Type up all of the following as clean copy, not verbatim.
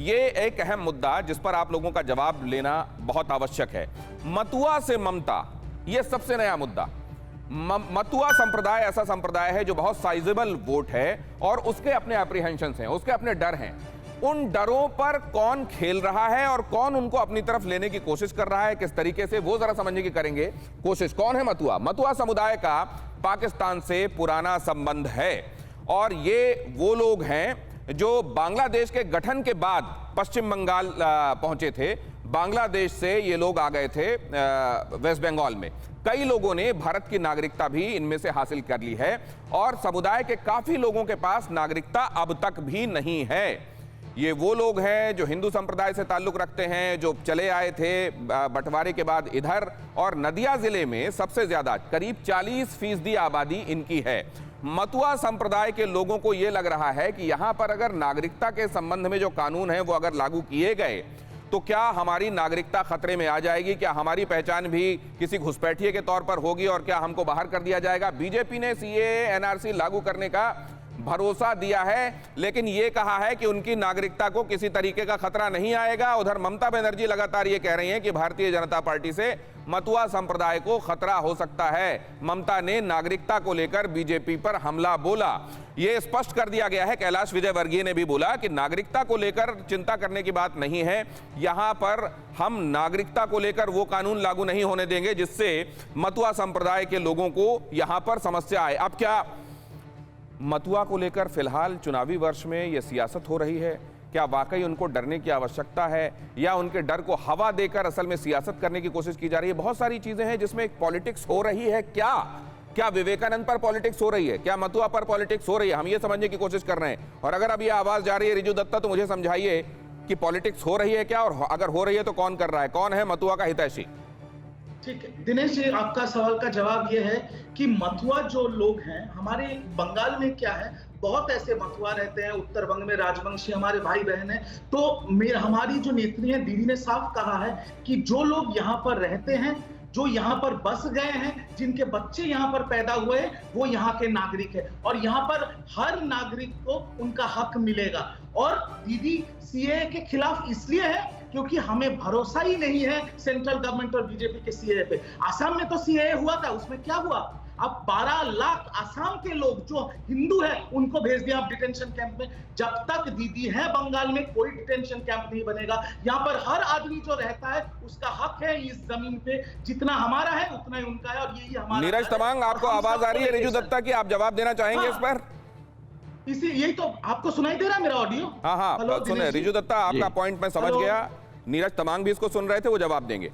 ये एक अहम मुद्दा जिस पर आप लोगों का जवाब लेना बहुत आवश्यक है। मतुआ से ममता, ये सबसे नया मुद्दा। मतुआ संप्रदाय ऐसा संप्रदाय है जो बहुत साइजेबल वोट है और उसके अपने एप्रीहेंशंस हैं, उसके अपने डर हैं। उन डरों पर कौन खेल रहा है और कौन उनको अपनी तरफ लेने की कोशिश कर रहा है, किस तरीके से, वो जरा समझने की करेंगे कोशिश। कौन है मतुआ? मतुआ समुदाय का पाकिस्तान से पुराना संबंध है और ये वो लोग हैं जो बांग्लादेश के गठन के बाद पश्चिम बंगाल पहुंचे थे। बांग्लादेश से ये लोग आ गए थे वेस्ट बंगाल में। कई लोगों ने भारत की नागरिकता भी इनमें से हासिल कर ली है और समुदाय के काफी लोगों के पास नागरिकता अब तक भी नहीं है। ये वो लोग हैं जो हिंदू संप्रदाय से ताल्लुक रखते हैं, जो चले आए थे बंटवारे के बाद इधर, और नदिया जिले में सबसे ज्यादा करीब 40% आबादी इनकी है। मतुआ संप्रदाय के लोगों को यह लग रहा है कि यहां पर अगर नागरिकता के संबंध में जो कानून है वो अगर लागू किए गए तो क्या हमारी नागरिकता खतरे में आ जाएगी, क्या हमारी पहचान भी किसी घुसपैठिए के तौर पर होगी और क्या हमको बाहर कर दिया जाएगा। बीजेपी ने सीएए एनआरसी लागू करने का भरोसा दिया है, लेकिन यह कहा है कि उनकी नागरिकता को किसी तरीके का खतरा नहीं आएगा। उधर ममता बनर्जी लगातार ये कह रही हैं कि भारतीय जनता पार्टी से मतुआ संप्रदाय को खतरा हो सकता है। ममता ने नागरिकता को लेकर बीजेपी पर हमला बोला। यह स्पष्ट कर दिया गया है, कैलाश विजयवर्गीय ने भी बोला कि नागरिकता को लेकर चिंता करने की बात नहीं है, यहां पर हम नागरिकता को लेकर वो कानून लागू नहीं होने देंगे जिससे मतुआ संप्रदाय के लोगों को यहां पर समस्या आए। अब क्या मतुआ को लेकर फिलहाल चुनावी वर्ष में यह सियासत हो रही है? क्या वाकई उनको डरने की आवश्यकता है या उनके डर को हवा देकर असल में सियासत करने की कोशिश की जा रही है? बहुत सारी चीजें हैं जिसमें एक पॉलिटिक्स हो रही है। क्या विवेकानंद पर पॉलिटिक्स हो रही है? क्या मतुआ पर पॉलिटिक्स हो रही है? हम ये समझने की कोशिश कर रहे हैं। और अगर अब ये आवाज जा रही है रिजू दत्ता, तो मुझे समझाइए कि पॉलिटिक्स हो रही है क्या, और अगर हो रही है तो कौन कर रहा है? कौन है मतुआ का हितैषी? ठीक है दिनेश जी, आपका सवाल का जवाब यह है कि मतुआ जो लोग हैं हमारे बंगाल में क्या है, बहुत ऐसे मतुआ रहते हैं। उत्तर बंग में राजवंशी हमारे भाई बहन हैं। तो हमारी जो नेत्री है दीदी ने साफ कहा है कि जो लोग यहाँ पर रहते हैं, जो यहाँ पर बस गए हैं, जिनके बच्चे यहाँ पर पैदा हुए, वो यहाँ के नागरिक है और यहाँ पर हर नागरिक को उनका हक मिलेगा। और दीदी सीएए के खिलाफ इसलिए है क्योंकि हमें भरोसा ही नहीं है सेंट्रल गवर्नमेंट और बीजेपी के सीएए पे। आसाम में तो सीएए हुआ था, उसमें क्या हुआ? अब 12 लाख आसाम के लोग जो हिंदू हैं उनको भेज दिया आप डिटेंशन कैंप में। जब तक दीदी है बंगाल में कोई डिटेंशन कैंप नहीं बनेगा। यहाँ पर हर आदमी जो रहता है उसका हक है इस जमीन पे, जितना हमारा है उतना ही उनका है और यही हमारा। नीरज तमांग, आपको आवाज आ रही है रिजू दत्ता की? आप जवाब देना चाहेंगे इस पर? इसी यही तो आपको सुनाई दे रहा है मेरा ऑडियो? हाँ, सुने रिजू दत्ता, आपका पॉइंट मैं समझ गया। नीरज तमांग भी इसको सुन रहे थे, वो जवाब देंगे।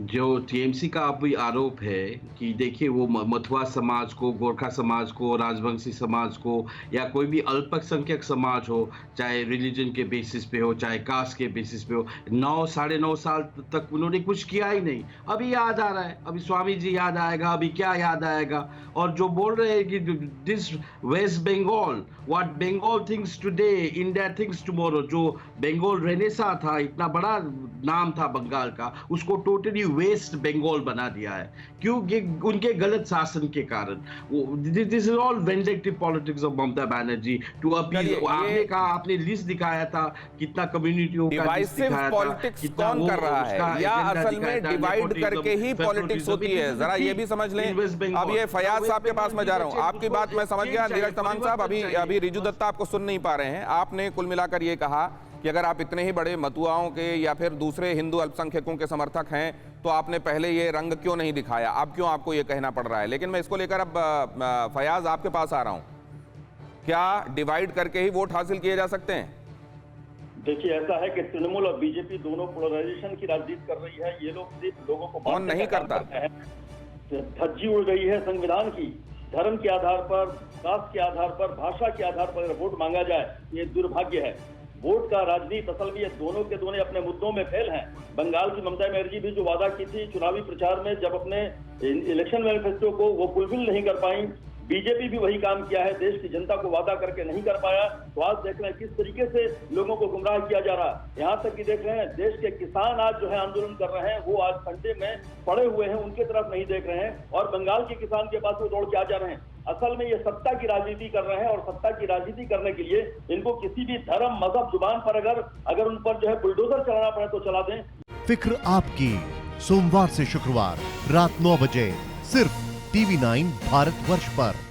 जो टीएमसी का अभी आरोप है कि देखिए वो मतुआ समाज को, गोरखा समाज को, राजवंशी समाज को या कोई भी अल्पसंख्यक समाज हो, चाहे रिलीजन के बेसिस पे हो, चाहे कास्ट के बेसिस पे हो, 9 साढ़े 9 साल तक उन्होंने कुछ किया ही नहीं। अभी याद आ रहा है, अभी स्वामी जी याद आएगा, अभी क्या याद आएगा? और जो बोल रहे हैं कि this West Bengal, what Bengal thinks today, India thinks tomorrow, जो बंगाल रेनेसा था, इतना बड़ा नाम था बंगाल का, उसको टोटली वेस्ट बंगाल बना दिया है। क्यों? उनके गलत शासन के कारण। This is all vindictive politics of Mamata Banerjee to appeal. आपने कहा, आपने लिस्ट दिखाया था कितना कम्युनिटियों का लिस्ट दिखाया था, पॉलिटिक्स कौन कर रहा है या असल में डिवाइड करके ही पॉलिटिक्स होती है? जरा ये भी समझ लें। अब ये फयाज साहब के पास मैं जा रहा हूं। आपकी बात मैं समझ गया नीरज तमांग साहब। अभी रिजू दत्ता आपको सुन नहीं पा रहे हैं। आपने कुल मिलाकर ये कहा कि अगर आप इतने ही बड़े मतुआओं के या फिर दूसरे हिंदू अल्पसंख्यकों के समर्थक हैं तो आपने पहले ये रंग क्यों नहीं दिखाया? अब क्यों आपको ये कहना पड़ रहा है? लेकिन मैं इसको लेकर अब फयाज आपके पास आ रहा हूं। क्या डिवाइड करके ही वोट हासिल किए जा सकते हैं? देखिए, ऐसा है कि तृणमूल और बीजेपी दोनों पोलराइजेशन की राजनीति कर रही है। ये लोग सिर्फ लोगों को कौन नहीं करता? धज्जी उड़ गई है संविधान की। धर्म के आधार पर, कास्ट के आधार पर, भाषा के आधार पर अगर वोट मांगा जाए, ये दुर्भाग्य है। वोट का राजनीति असल में ये दोनों के दोनों अपने मुद्दों में फेल हैं। बंगाल की ममता बनर्जी भी जो वादा की थी चुनावी प्रचार में, जब अपने इलेक्शन मैनिफेस्टो को वो फुलफिल नहीं कर पाई। बीजेपी भी वही काम किया है, देश की जनता को वादा करके नहीं कर पाया। तो आज देख रहे हैं किस तरीके से लोगों को गुमराह किया जा रहा है। यहाँ तक कि देख रहे हैं देश के किसान आज जो है आंदोलन कर रहे हैं, वो आज संडे में पड़े हुए हैं, उनके तरफ नहीं देख रहे हैं और बंगाल के किसान के पास वो दौड़ के आ जा रहे हैं। असल में ये सत्ता की राजनीति कर रहे हैं और सत्ता की राजनीति करने के लिए इनको किसी भी धर्म मजहब जुबान पर अगर उन पर जो है बुलडोजर चलाना पड़े तो चला दें। फिक्र आपकी, सोमवार से शुक्रवार रात 9 बजे सिर्फ TV9 भारतवर्ष पर।